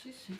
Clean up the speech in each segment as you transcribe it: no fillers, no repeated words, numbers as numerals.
Sì, sì.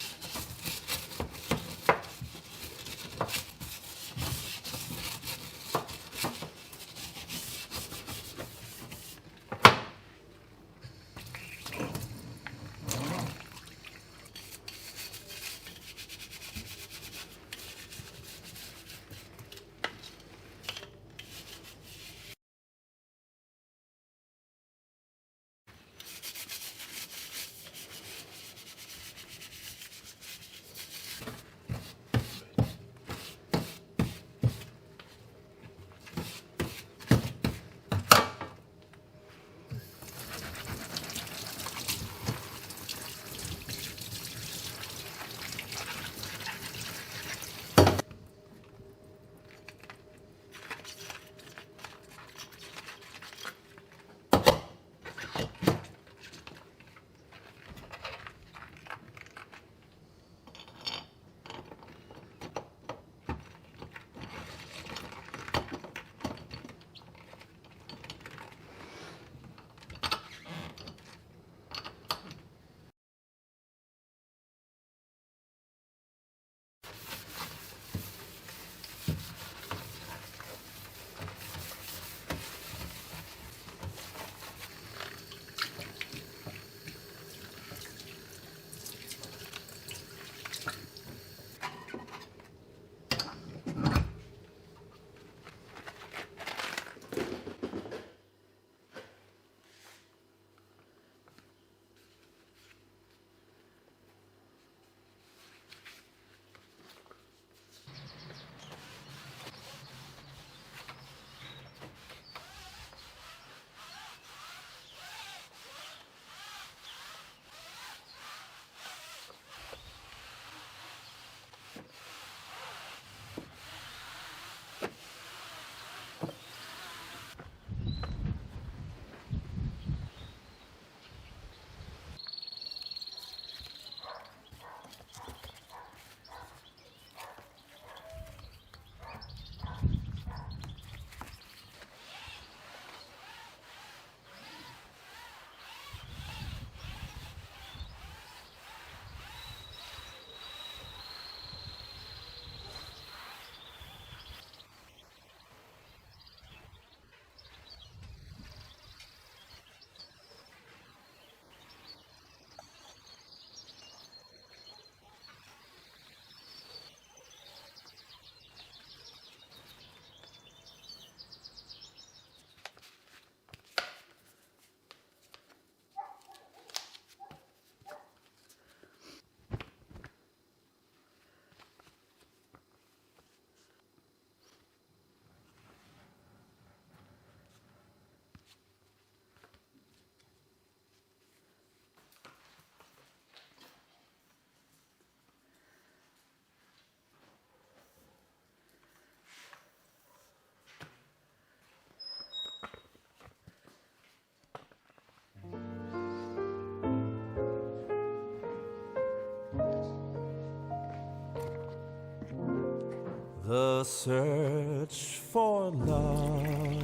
The search for love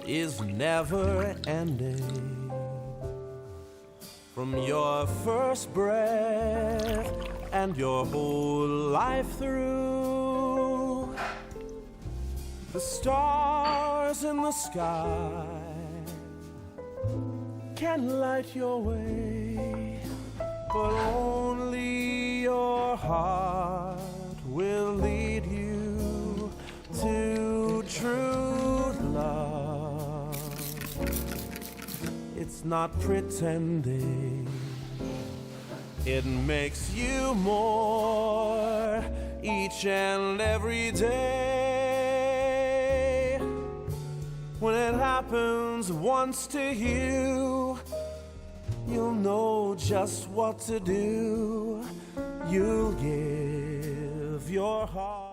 is never ending. From your first breath and your whole life through, the stars in the sky can light your way, but only your heart will lead you to true love. It's not pretending, it makes you more each and every day. When it happens once to you, you'll know just what to do. You'll give your heart.